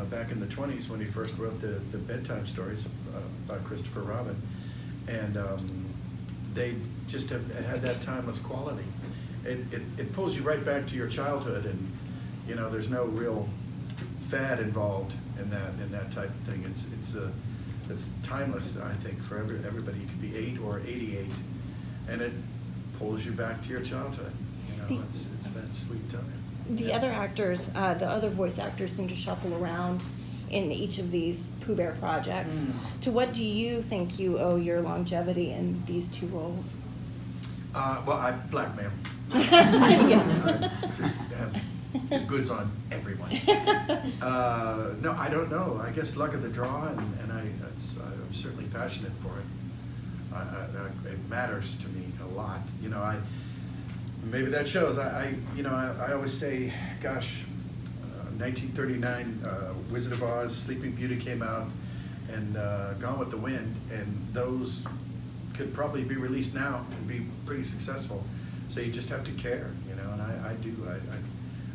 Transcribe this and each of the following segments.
back in the 20s when he first wrote the bedtime stories about Christopher Robin. And they just have had that timeless quality. It pulls you right back to your childhood, and you know, there's no real fad involved in that type of thing. It's timeless, I think, for everybody. You could be 8 or 88, and it pulls you back to your childhood. You know, it's that sweet time. The other actors, the other voice actors seem to shuffle around in each of these Pooh Bear projects. To what do you think you owe your longevity in these two roles? Well, I blackmail. Yeah. I have the goods on everyone. No, I don't know. I guess luck of the draw, and I'm certainly passionate for it. It matters to me a lot. You know, maybe that shows. I always say, gosh, 1939, Wizard of Oz, Sleeping Beauty came out, and Gone with the Wind, and those could probably be released now and be pretty successful. So you just have to care, you know, and I do.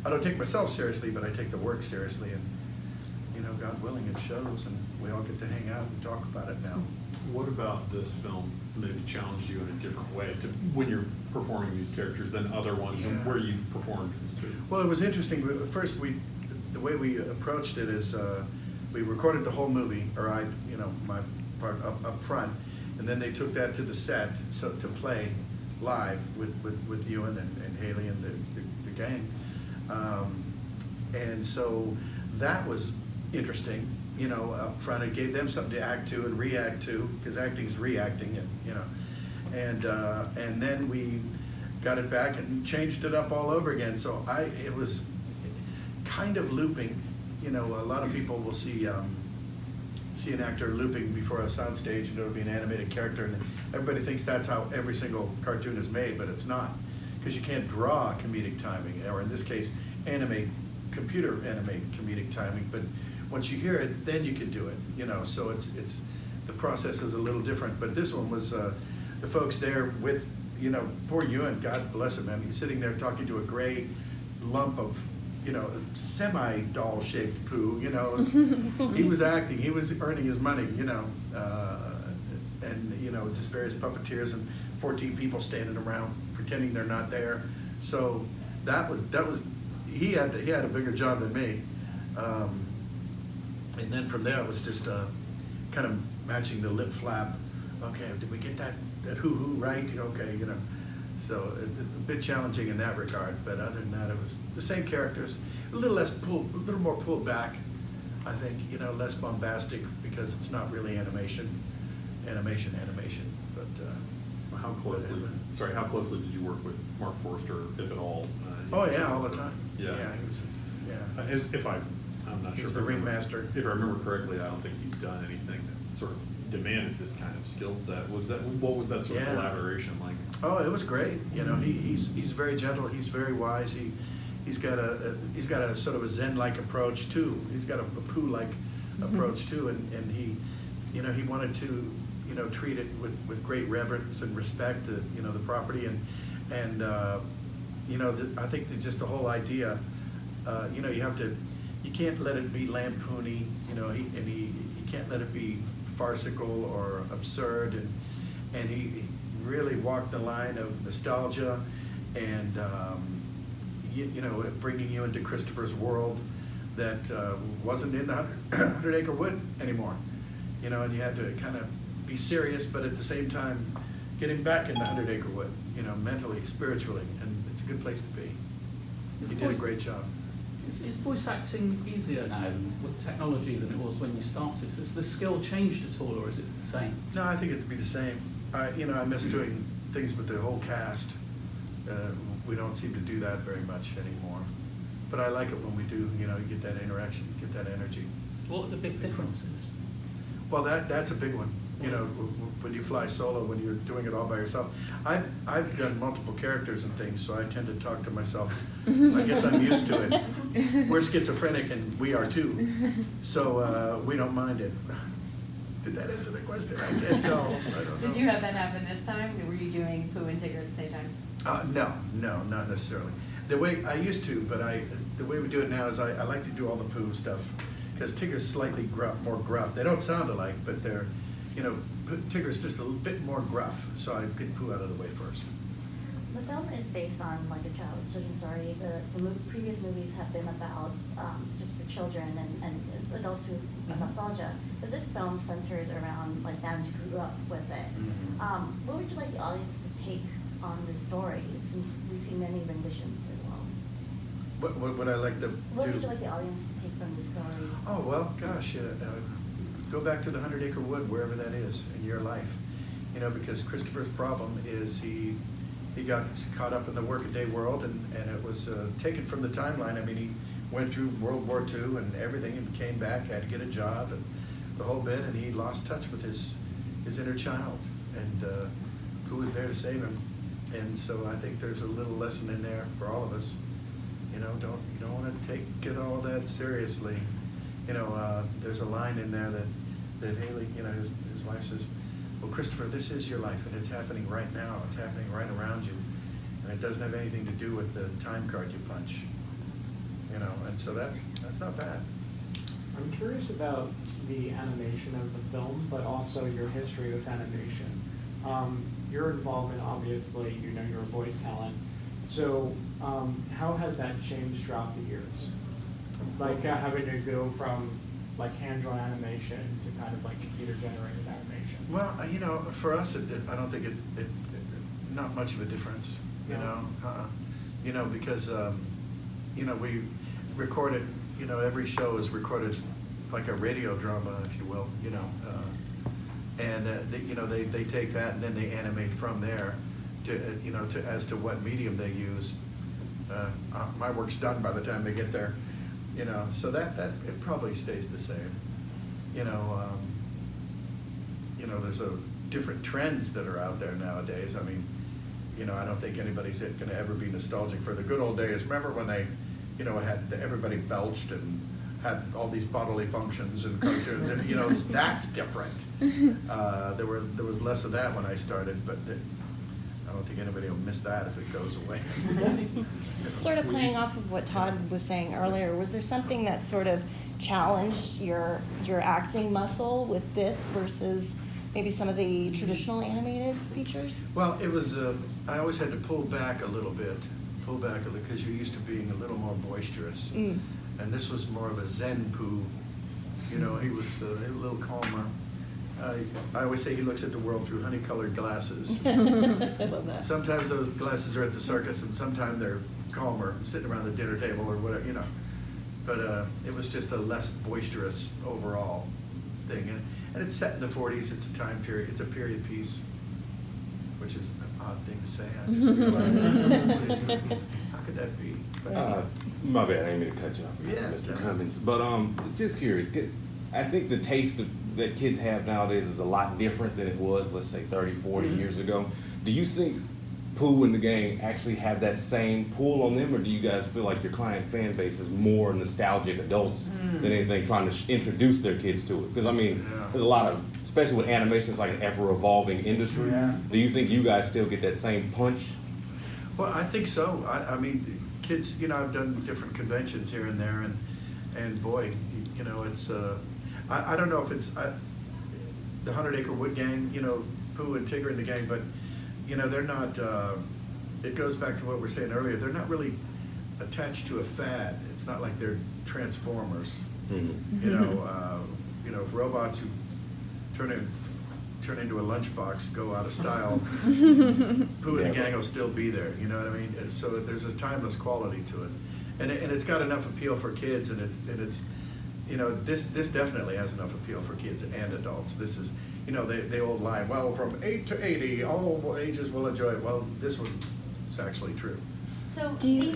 I don't take myself seriously, but I take the work seriously, and you know, God willing, it shows, and we all get to hang out and talk about it now. What about this film maybe challenged you in a different way when you're performing these characters than other ones where you've performed as Pooh? Well, it was interesting. First, the way we approached it is we recorded the whole movie, or my part up front, and then they took that to the set to play live with Ewan and Haley and the gang. And so that was interesting, you know, up front. It gave them something to act to and react to, because acting's reacting, and you know, and then we got it back and changed it up all over again. So it was kind of looping. You know, a lot of people will see an actor looping before a soundstage, and it'll be an animated character, and everybody thinks that's how every single cartoon is made, but it's not, because you can't draw comedic timing, or in this case, computer animate comedic timing. But once you hear it, then you can do it. You know, so it's the process is a little different. But this one was the folks there with, you know, poor Ewan, God bless him, man. He's sitting there talking to a gray lump of, you know, semi-doll-shaped Pooh, you know. He was acting, he was earning his money, you know, and, you know, just various puppeteers and 14 people standing around pretending they're not there. So that was he had a bigger job than me. And then from there, it was just kind of matching the lip flap. Okay, did we get that hoo-hoo right? Okay, you know. So a bit challenging in that regard, but other than that, it was the same characters, a little more pulled back, I think, you know, less bombastic, because it's not really animation. But How closely did you work with Mark Forster, if at all? Oh yeah, all the time. Yeah. He was, I'm not sure. He's the ringmaster. If I remember correctly, I don't think he's done anything that sort of demanded this kind of skill set. What was that sort of collaboration like? Oh, it was great. You know, he's very gentle. He's very wise. He's got a sort of a Zen-like approach too. He's got a Pooh-like approach too, and he, you know, he wanted to, you know, treat it with great reverence and respect to, you know, the property, and you know, I think that just the whole idea, you know, you can't let it be lampoony, you know, you can't let it be farcical or absurd, and he really walked the line of nostalgia and you know, bringing you into Christopher's world that wasn't in the 100 Acre Wood anymore, you know, and you had to kind of be serious, but at the same time get him back in the 100 Acre Wood, you know, mentally, spiritually, and it's a good place to be. He did a great job. Is voice acting easier now with technology than it was when you started? Has the skill changed at all, or is it the same? No, I think it'd be the same. You know, I miss doing things with the whole cast. We don't seem to do that very much anymore. But I like it when we do, you know, you get that interaction, you get that energy. What are the big differences? Well, that's a big one. You know, when you fly solo, when you're doing it all by yourself. I've done multiple characters and things, so I tend to talk to myself. I guess I'm used to it. We're schizophrenic, and we are too. So we don't mind it. Did that answer the question? I can't tell. I don't know. Did you have that happen this time? Were you doing Pooh and Tigger at the same time? No, not necessarily. The way I used to, but the way we do it now is I like to do all the Pooh stuff, because Tigger's slightly more gruff. They don't sound alike, but they're, Tigger's just a little bit more gruff, so I picked Pooh out of the way first. The film is based on like a children's story. The previous movies have been about just for children and adults who have nostalgia. But this film centers around like families who grew up with it. Mm-hmm. What would you like the audience to take on this story, since we've seen many renditions as well? What would I like to do? What would you like the audience to take from the story? Oh, well, gosh, go back to the 100-acre wood, wherever that is in your life. Because Christopher's problem is he got caught up in the workaday world, and it was taken from the timeline. I mean, he went through World War II and everything, and came back, had to get a job, and the whole bit, and he lost touch with his inner child, and who was there to save him. And so I think there's a little lesson in there for all of us. You don't want to take it all that seriously. There's a line in there that Haley, his wife says, well, Christopher, this is your life, and it's happening right now. It's happening right around you, and it doesn't have anything to do with the time card you punch. And so that's not bad. I'm curious about the animation of the film, but also your history with animation. Your involvement, obviously, you're a voice talent. So how has that changed throughout the years? Like having to go from like hand-drawn animation to kind of like computer-generated animation? Well, for us, I don't think it not much of a difference. Because we recorded. Every show is recorded like a radio drama, if you will. And they take that and then they animate from there to as to what medium they use. My work's done by the time they get there. So that it probably stays the same. There's different trends that are out there nowadays. I mean, I don't think anybody's going to ever be nostalgic for the good old days. Remember when they, had everybody belched and had all these bodily functions and cartoons. That's different. There was less of that when I started, but I don't think anybody will miss that if it goes away. Sort of playing off of what Todd was saying earlier, was there something that sort of challenged your acting muscle with this versus maybe some of the traditional animated features? Well, it was, I always had to pull back a little bit, because you're used to being a little more boisterous. Mm. And this was more of a Zen Pooh. He was a little calmer. I always say he looks at the world through honey-colored glasses. I love that. Sometimes those glasses are at the circus, and sometimes they're calmer, sitting around the dinner table or whatever, But it was just a less boisterous overall thing. And it's set in the 40s. It's a time period. It's a period piece, which is an odd thing to say. I just realized that. How could that be? But, My bad, I didn't mean to cut you off, Yeah, Mr. no. Cummings. But just curious, I think the taste that kids have nowadays is a lot different than it was, let's say, 30, 40 years ago. Do you think Pooh and the gang actually have that same pull on them, or do you guys feel like your client fan base is more nostalgic adults than anything trying to introduce their kids to it? Because, there's a lot of, especially with animation, it's like an ever-evolving industry. Yeah. Do you think you guys still get that same punch? Well, I think so. I mean, kids, I've done different conventions here and there, and boy, it's, I don't know if it's the 100-acre wood gang, Pooh and Tigger and the gang, but, they're not, it goes back to what we were saying earlier, they're not really attached to a fad. It's not like they're Transformers. Mm-hmm. If robots who turn into a lunchbox go out of style, Pooh and the gang will still be there, you know what I mean? And so there's a timeless quality to it. And it's got enough appeal for kids, and it's this definitely has enough appeal for kids and adults. This is, the old line, well, from 8 to 80, all ages will enjoy it. Well, this one is actually true. So Do you-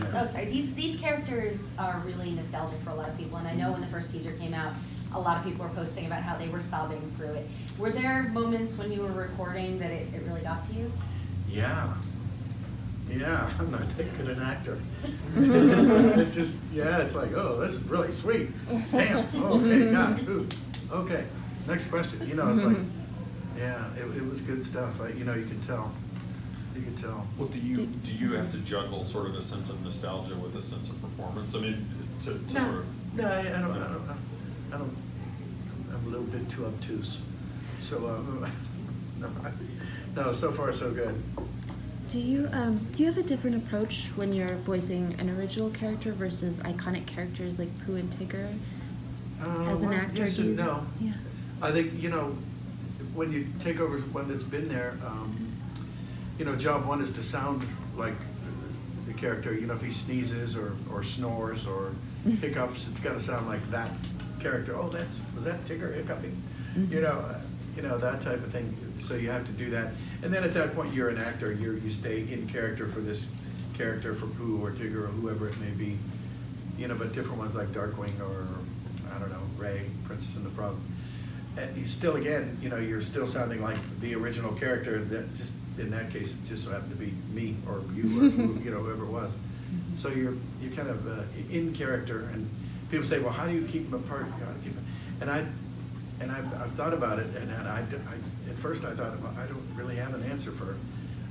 these characters are really nostalgic for a lot of people, and I know when the first teaser came out, a lot of people were posting about how they were sobbing through it. Were there moments when you were recording that it really got to you? Yeah, I'm not that good an actor. It's just, it's like, oh, this is really sweet. Damn, okay, God, ooh, okay, next question. It's like, it was good stuff. You can tell. You can tell. Well, do you have to juggle sort of a sense of nostalgia with a sense of performance? I mean, to sort of. No, I I'm a little bit too obtuse. So, no, so far so good. Do you have a different approach when you're voicing an original character versus iconic characters like Pooh and Tigger? As an Well, actor, yes do you? and no. Yeah. I think, when you take over one that's been there, job one is to sound like the character. If he sneezes or snores or hiccups, it's got to sound like that character. Oh, was that Tigger hiccuping? That type of thing. So you have to do that. And then at that point, you're an actor. You stay in character for this character, for Pooh or Tigger or whoever it may be. But different ones like Darkwing or, I don't know, Ray, Princess and the Frog. And you still, again, you're still sounding like the original character. That just, in that case, it just so happened to be me or you or whoever it was. So you're kind of in character, and people say, well, how do you keep them apart? How do you keep them? And I've thought about it, and at first I thought, well, I don't really have an answer for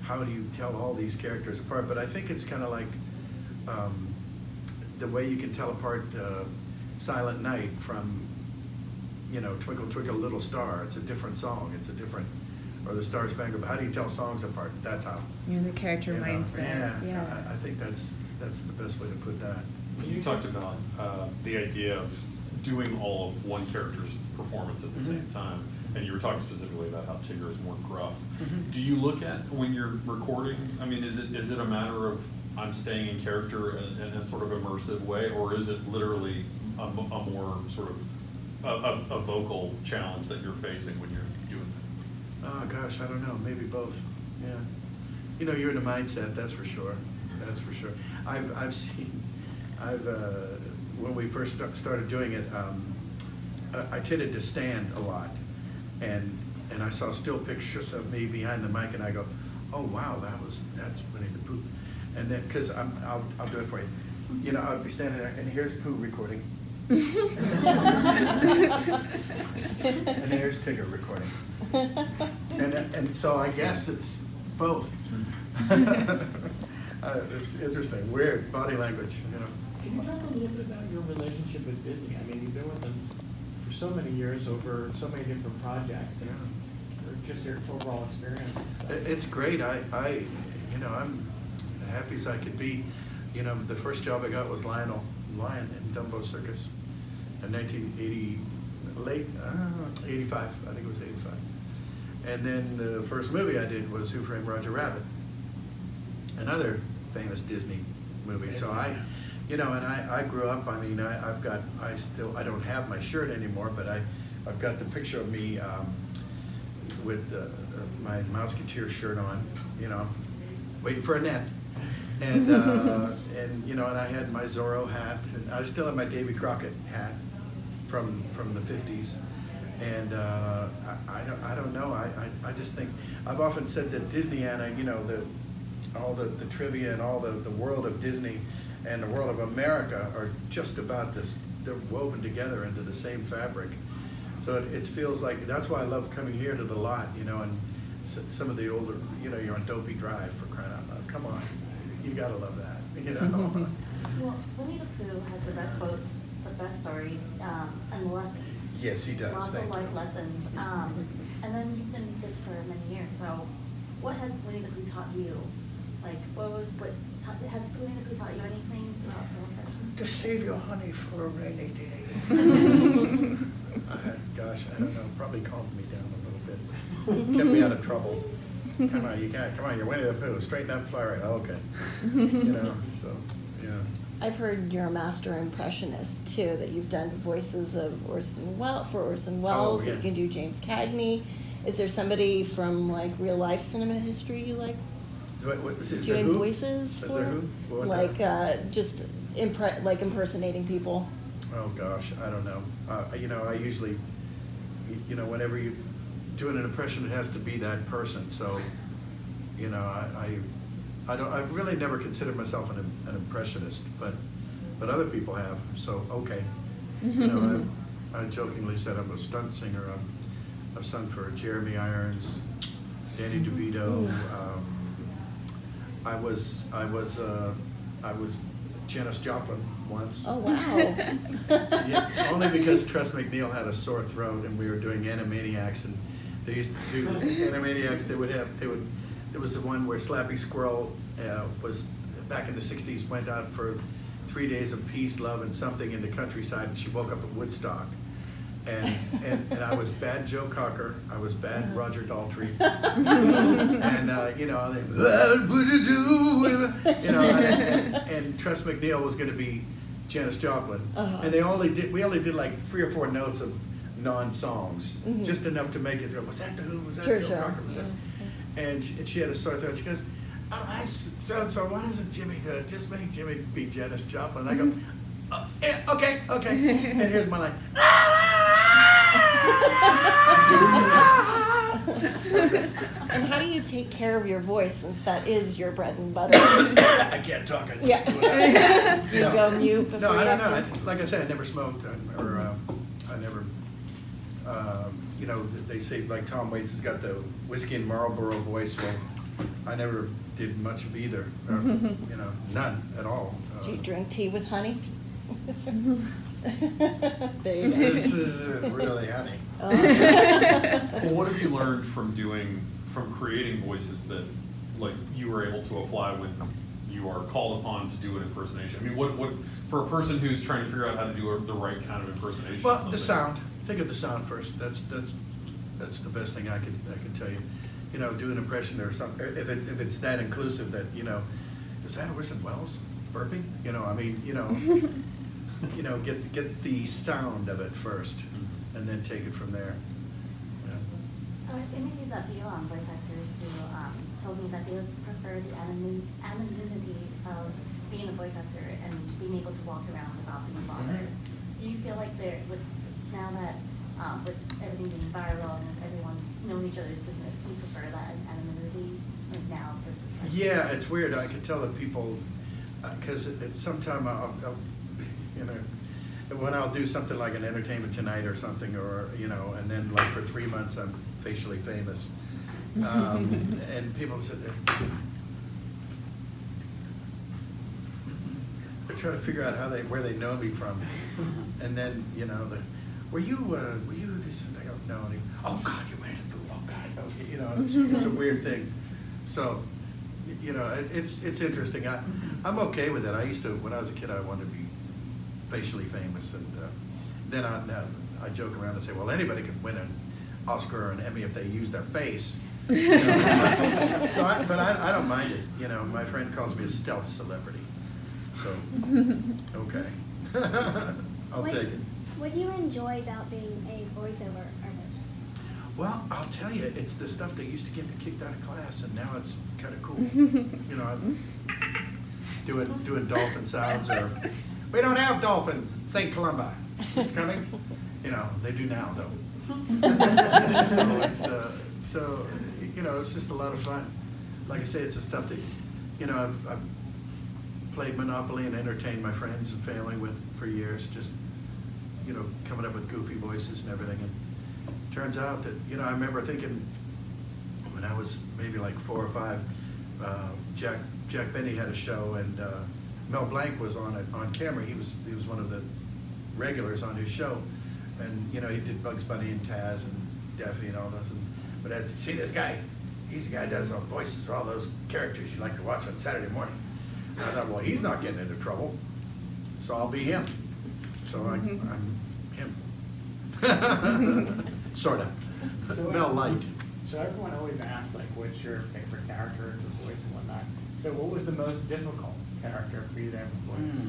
how do you tell all these characters apart. But I think it's kind of like the way you can tell apart Silent Night from, Twinkle Twinkle Little Star. It's a different song. It's a different, or the Star Spangled. How do you tell songs apart? That's how. You're the character mindset. Yeah. I think that's the best way to put that. You talked about the idea of doing all of one character's performance at the same time, and you were talking specifically about how Tigger is more gruff. Do you look at, when you're recording, is it a matter of I'm staying in character in a sort of immersive way, or is it literally a more sort of a vocal challenge that you're facing when you're doing that? Oh gosh, I don't know. Maybe both. Yeah. You're in a mindset. That's for sure. That's for sure. When we first started doing it, I tended to stand a lot, and I saw still pictures of me behind the mic, and I go, oh wow, that's Winnie the Pooh, and then because I'll do it for you. I'll be standing there, and here's Pooh recording. And there's Tigger recording. And so I guess it's both. It's interesting, weird body language, Can you talk a little bit about your relationship with Disney? You've been with them for so many years over so many different projects, and or just your overall experience and stuff. It's great. I'm happy as I could be. The first job I got was Lion in Dumbo Circus in 85. I think it was 85. And then the first movie I did was Who Framed Roger Rabbit, another famous Disney movie. So I grew up. I don't have my shirt anymore, but I've got the picture of me with my Mouseketeer shirt on, waiting for Annette. And and I had my Zorro hat, and I still have my Davy Crockett hat from the 50s. And I don't know. I just think I've often said that Disneyana, all the trivia and all the world of Disney and the world of America are just about this. They're woven together into the same fabric. So it feels like, that's why I love coming here to the lot, and some of the older, you're on Dopey Drive, for crying out loud. Come on, you gotta love that, Well, Winnie the Pooh has the best quotes, the best stories, and the lessons. Yes, he does. Lots Thank of you. life lessons. And then you've been with this for many years, so what has Winnie the Pooh taught you? Has Winnie the Pooh taught you anything throughout the whole section? To save your honey for a rainy day. Gosh, I don't know, probably calmed me down a little bit. Kept me out of trouble. Come on, you're Winnie the Pooh, straighten up, fly right, okay. So, yeah. I've heard you're a master impressionist too, that you've done voices of Orson Welles, yeah. that you can do James Cagney. Is there somebody from real life cinema history you like Is there doing who? voices Is for? there who? What, Just impersonating people. Oh gosh, I don't know. I usually, whenever you doing an impression, it has to be that person. So, I've really never considered myself an impressionist, but other people have. So okay, I jokingly said I'm a stunt singer. I've sung for Jeremy Irons, Danny DeVito. I was Janis Joplin once. Oh, wow. Yeah, only because Tress MacNeille had a sore throat and we were doing Animaniacs, and they used to do Animaniacs. There was the one where Slappy Squirrel was back in the '60s, went out for 3 days of peace, love, and something in the countryside, and she woke up at Woodstock. And I was bad Joe Cocker, I was bad Roger Daltrey, and you know, and Tress MacNeille was going to be Janis Joplin, and we only did like 3 or 4 notes of non-songs, just enough to make it go, was that the Who? Was that Sure, Joe sure. Cocker? Was that? And she had a sore throat. She goes, "Oh, that's so why doesn't Jimmy do it? Just make Jimmy be Janis Joplin." And I go, "Oh, yeah, okay. And here's my line. And how do you take care of your voice, since that is your bread and butter? I can't talk. I just Yeah. do it. Do you go mute before No, I you don't have know. to? Like I said, I never smoked, or I never. You know, they say like Tom Waits has got the whiskey and Marlboro voice. Well, I never did much of either. You know, none at all. Do you drink tea with honey? There you go. This is really honey. Well, what have you learned from creating voices that, like, you were able to apply when you are called upon to do an impersonation? I mean, what for a person who's trying to figure out how to do the right kind of impersonation? Well, of the something? sound. Think of the sound first. That's the best thing I can tell you. You know, do an impression or something. If it's that inclusive that, you know, is that Orson Welles burping? You know, I mean, you know, get the sound of it first, and then take it from there. Yeah. So I've interviewed a few voice actors who told me that they would prefer the anonymity of being a voice actor and being able to walk around without being bothered. Do you feel like now that with everything being viral and everyone's knowing each other's business, do you prefer that anonymity like now versus like Yeah, it's weird. I can tell that people, because at some time I'll, you know, when I'll do something like an Entertainment Tonight or something, or, you know, and then like for 3 months I'm facially famous. And people sit there. They're trying to figure out where they know me from. And then, you know, were you this? And I go, no. And he, oh God, you made it. Oh God, okay. You know, it's a weird thing. So, you know, it's interesting. I'm okay with it. I used to, when I was a kid, I wanted to be facially famous, and then I joke around and say, well, anybody can win an Oscar or an Emmy if they use their face. You know? But I don't mind it. You know, my friend calls me a stealth celebrity. So, okay. I'll take it. What do you enjoy about being a voiceover artist? Well, I'll tell you, it's the stuff that used to get me kicked out of class, and now it's kind of cool. You know, I'm doing dolphin sounds, or we don't have dolphins, St. Columba, Mr. Cummings. You know, they do now though. So you know, it's just a lot of fun. Like I say, it's the stuff that, you know, I've played Monopoly and entertained my friends and family with for years. Just, you know, coming up with goofy voices and everything. And it turns out that, you know, I remember thinking when I was maybe like 4 or 5, Jack Benny had a show, and Mel Blanc was on camera. He was one of the regulars on his show, and you know, he did Bugs Bunny and Taz and Daffy and all those. But I'd see this guy. He's the guy who does all the voices for all those characters you like to watch on Saturday morning. And I thought, well, he's not getting into trouble, so I'll be him. So I'm him. Sort of. So, Mel Light. So everyone always asks, like, what's your favorite character to voice and whatnot. So what was the most difficult character for you to ever voice?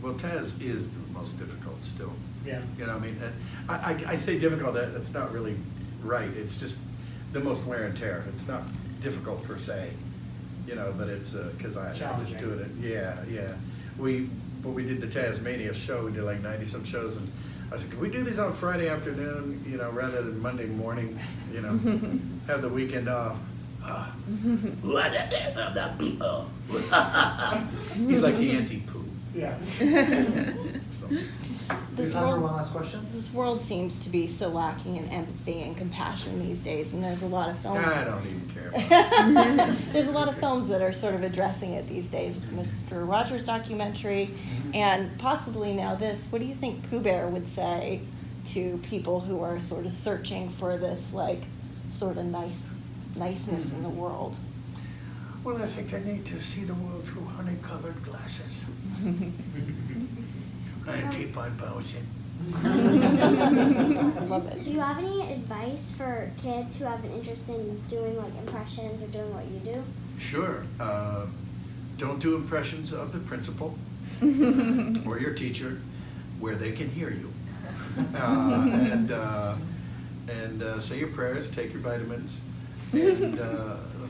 Well, Taz is the most difficult still. Yeah. You know, I mean, I say difficult, that's not really right. It's just the most wear and tear. It's not difficult per se, you know, but it's because I just Challenging. do it. Yeah. When we did the Tasmania show, we did like 90-some shows, and I said, can we do these on Friday afternoon, you know, rather than Monday morning, you know, have the weekend off. He's like the anti-Pooh. Yeah. So. this Time for world, one last question? this world seems to be so lacking in empathy and compassion these days, and there's a lot of films. I don't even care about it. There's a lot of films that are sort of addressing it these days, with Mr. Rogers' documentary, and possibly now this. What do you think Pooh Bear would say to people who are sort of searching for this, like, sort of niceness in the world? Well, I think I need to see the world through honey-colored glasses. I keep on bouncing. I love it. Do you have any advice for kids who have an interest in doing like impressions or doing what you do? Sure. Don't do impressions of the principal or your teacher where they can hear you. And say your prayers, take your vitamins, and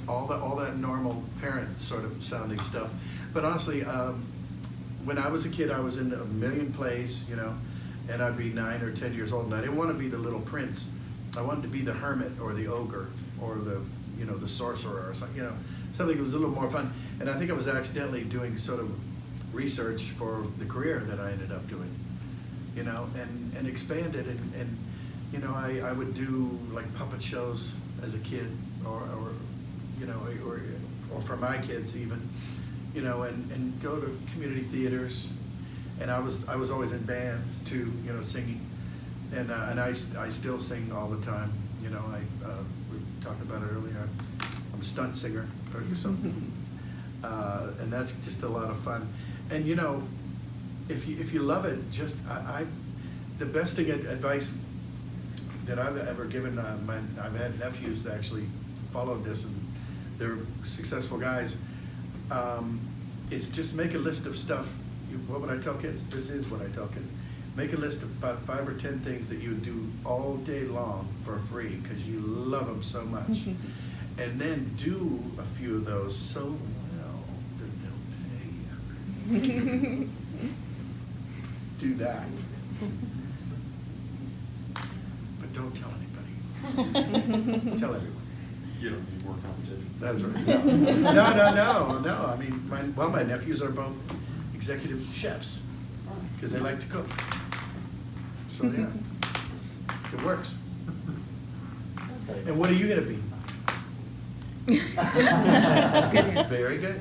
all that normal parent sort of sounding stuff. But honestly, when I was a kid, I was in a million plays, you know, and I'd be 9 or 10 years old, and I didn't want to be the little prince. I wanted to be the hermit or the ogre or the, you know, the sorcerer or something, you know, something that was a little more fun. And I think I was accidentally doing sort of research for the career that I ended up doing, you know, and expanded. And you know, I would do like puppet shows as a kid, or you know, or for my kids even, you know, and go to community theaters. And I was always in bands too, you know, singing, and I still sing all the time. You know, we talked about it earlier. I'm a stunt singer or something, and that's just a lot of fun. And you know, if you love it, just the best thing advice that I've ever given, I've had nephews that actually followed this, and they're successful guys. Is just make a list of stuff. What would I tell kids? This is what I tell kids. Make a list of about 5 or 10 things that you would do all day long for free because you love them so much. And then do a few of those so well that they'll pay you. Do that. But don't tell anybody. Tell everyone. You don't need more competition. That's right. No. I mean, my nephews are both executive chefs because they like to cook. So yeah, it works. And what are you gonna be? Very good.